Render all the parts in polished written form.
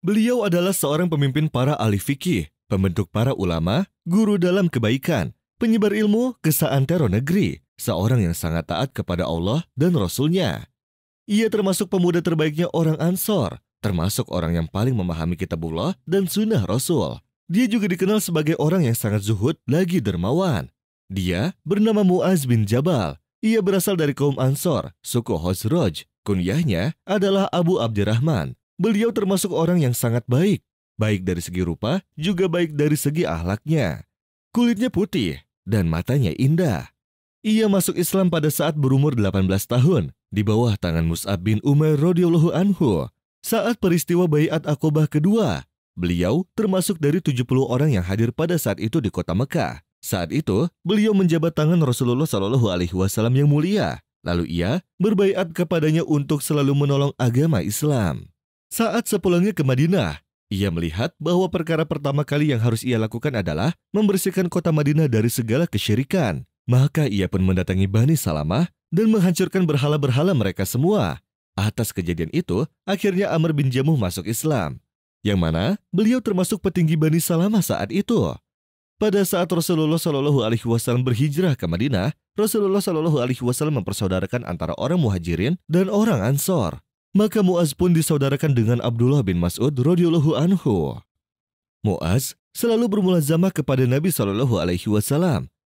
Beliau adalah seorang pemimpin para ahli fikih, pembentuk para ulama, guru dalam kebaikan, penyebar ilmu ke seantero negeri, seorang yang sangat taat kepada Allah dan Rasul-Nya. Ia termasuk pemuda terbaiknya orang Ansor, termasuk orang yang paling memahami kitabullah dan sunnah Rasul. Dia juga dikenal sebagai orang yang sangat zuhud lagi dermawan. Dia bernama Mu'az bin Jabal. Ia berasal dari kaum Ansor, suku Khazraj. Kunyahnya adalah Abu Abdurrahman. Beliau termasuk orang yang sangat baik. Baik dari segi rupa, juga baik dari segi akhlaknya. Kulitnya putih dan matanya indah. Ia masuk Islam pada saat berumur 18 tahun, di bawah tangan Mus'ab bin Umair radhiyallahu anhu. Saat peristiwa Baiat Aqobah kedua, beliau termasuk dari 70 orang yang hadir pada saat itu di kota Mekah. Saat itu, beliau menjabat tangan Rasulullah SAW yang mulia. Lalu ia berbaiat kepadanya untuk selalu menolong agama Islam. Saat sepulangnya ke Madinah, ia melihat bahwa perkara pertama kali yang harus ia lakukan adalah membersihkan kota Madinah dari segala kesyirikan. Maka ia pun mendatangi Bani Salamah dan menghancurkan berhala-berhala mereka semua. Atas kejadian itu, akhirnya Amr bin Jamuh masuk Islam, yang mana beliau termasuk petinggi Bani Salamah saat itu. Pada saat Rasulullah SAW berhijrah ke Madinah, Rasulullah SAW mempersaudarakan antara orang Muhajirin dan orang Ansor. Maka Mu'az pun disaudarakan dengan Abdullah bin Mas'ud radhiyallahu anhu. Mu'az selalu bermulazamah kepada Nabi SAW.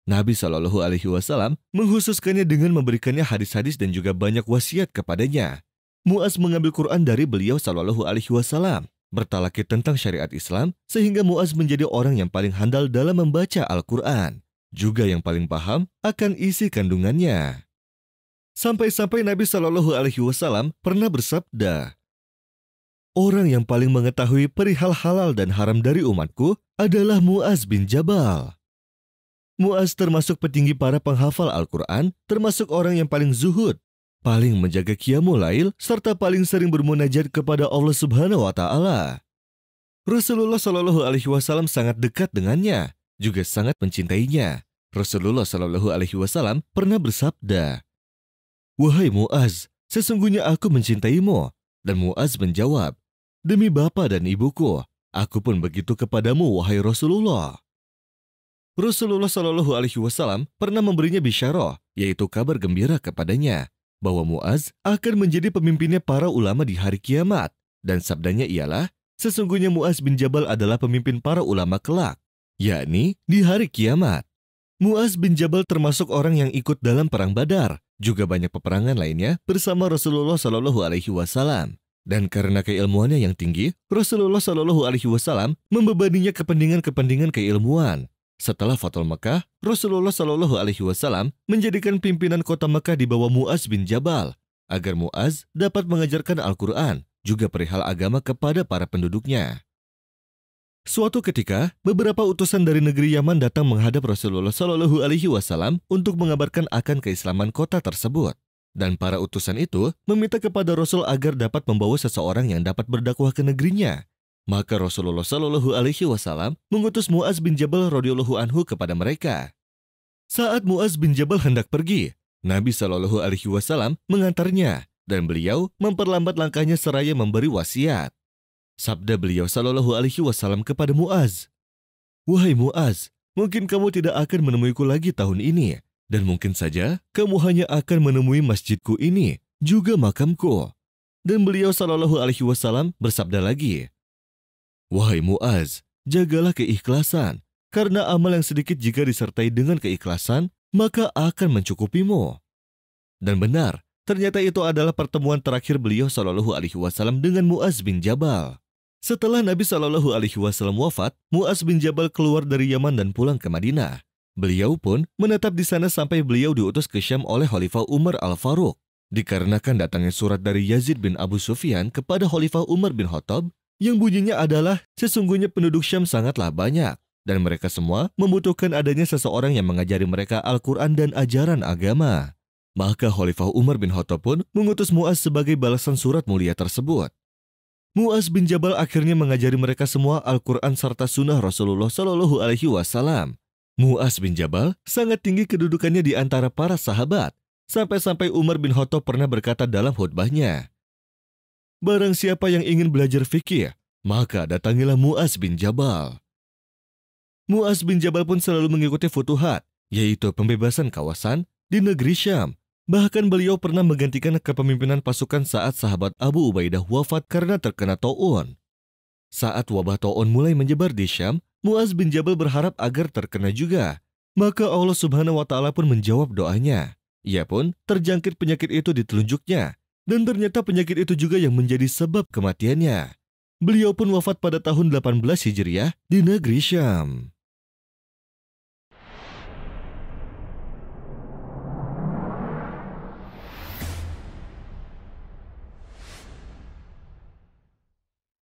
Nabi SAW menghususkannya dengan memberikannya hadis-hadis dan juga banyak wasiat kepadanya. Mu'az mengambil Quran dari beliau SAW, bertalaqi tentang syariat Islam, sehingga Mu'az menjadi orang yang paling handal dalam membaca Al-Quran, juga yang paling paham akan isi kandungannya. Sampai-sampai Nabi SAW pernah bersabda, "Orang yang paling mengetahui perihal halal dan haram dari umatku adalah Mu'az bin Jabal." Mu'az termasuk petinggi para penghafal Al-Quran, termasuk orang yang paling zuhud, paling menjaga qiyamul lail, serta paling sering bermunajat kepada Allah Subhanahu wa Ta'ala. Rasulullah SAW sangat dekat dengannya, juga sangat mencintainya. Rasulullah SAW pernah bersabda, "Wahai Mu'az, sesungguhnya aku mencintaimu." Dan Mu'az menjawab, "Demi bapa dan ibuku, aku pun begitu kepadamu, wahai Rasulullah." Rasulullah SAW pernah memberinya bisyarah, yaitu kabar gembira kepadanya, bahwa Mu'az akan menjadi pemimpinnya para ulama di hari kiamat. Dan sabdanya ialah, sesungguhnya Mu'az bin Jabal adalah pemimpin para ulama kelak, yakni di hari kiamat. Mu'az bin Jabal termasuk orang yang ikut dalam perang Badar, juga banyak peperangan lainnya bersama Rasulullah SAW. Dan karena keilmuannya yang tinggi, Rasulullah SAW membebaninya kepentingan-kepentingan keilmuan. Setelah Fathul Mekah, Rasulullah SAW menjadikan pimpinan kota Mekah di bawah Mu'az bin Jabal, agar Mu'az dapat mengajarkan Al-Quran, juga perihal agama kepada para penduduknya. Suatu ketika, beberapa utusan dari negeri Yaman datang menghadap Rasulullah SAW untuk mengabarkan akan keislaman kota tersebut. Dan para utusan itu meminta kepada Rasul agar dapat membawa seseorang yang dapat berdakwah ke negerinya. Maka Rasulullah SAW mengutus Mu'az bin Jabal radhiyallahu anhu kepada mereka. Saat Mu'az bin Jabal hendak pergi, Nabi SAW mengantarnya dan beliau memperlambat langkahnya seraya memberi wasiat. Sabda beliau SAW kepada Mu'az, "Wahai Mu'az, mungkin kamu tidak akan menemuiku lagi tahun ini, dan mungkin saja kamu hanya akan menemui masjidku ini, juga makamku." Dan beliau SAW bersabda lagi, "Wahai Mu'az, jagalah keikhlasan, karena amal yang sedikit jika disertai dengan keikhlasan, maka akan mencukupimu." Dan benar, ternyata itu adalah pertemuan terakhir beliau SAW dengan Mu'az bin Jabal. Setelah Nabi SAW wafat, Mu'az bin Jabal keluar dari Yaman dan pulang ke Madinah. Beliau pun menetap di sana sampai beliau diutus ke Syam oleh Khalifah Umar Al-Faruq. Dikarenakan datangnya surat dari Yazid bin Abu Sufyan kepada Khalifah Umar bin Khattab, yang bunyinya adalah, sesungguhnya penduduk Syam sangatlah banyak, dan mereka semua membutuhkan adanya seseorang yang mengajari mereka Al-Quran dan ajaran agama. Maka Khalifah Umar bin Khattab pun mengutus Mu'az sebagai balasan surat mulia tersebut. Mu'az bin Jabal akhirnya mengajari mereka semua Al-Quran serta sunnah Rasulullah SAW. Mu'az bin Jabal sangat tinggi kedudukannya di antara para sahabat, sampai-sampai Umar bin Khattab pernah berkata dalam khutbahnya, "Barang siapa yang ingin belajar fikih, Maka datangilah Mu'az bin Jabal. Mu'az bin Jabal pun selalu mengikuti futuhat, yaitu pembebasan kawasan di negeri Syam. Bahkan beliau pernah menggantikan kepemimpinan pasukan saat sahabat Abu Ubaidah wafat karena terkena ta'un. Saat wabah ta'un mulai menyebar di Syam, Mu'az bin Jabal berharap agar terkena juga. Maka Allah Subhanahu wa Ta'ala pun menjawab doanya. Ia pun terjangkit penyakit itu di telunjuknya, dan ternyata penyakit itu juga yang menjadi sebab kematiannya. Beliau pun wafat pada tahun 18 Hijriah di negeri Syam.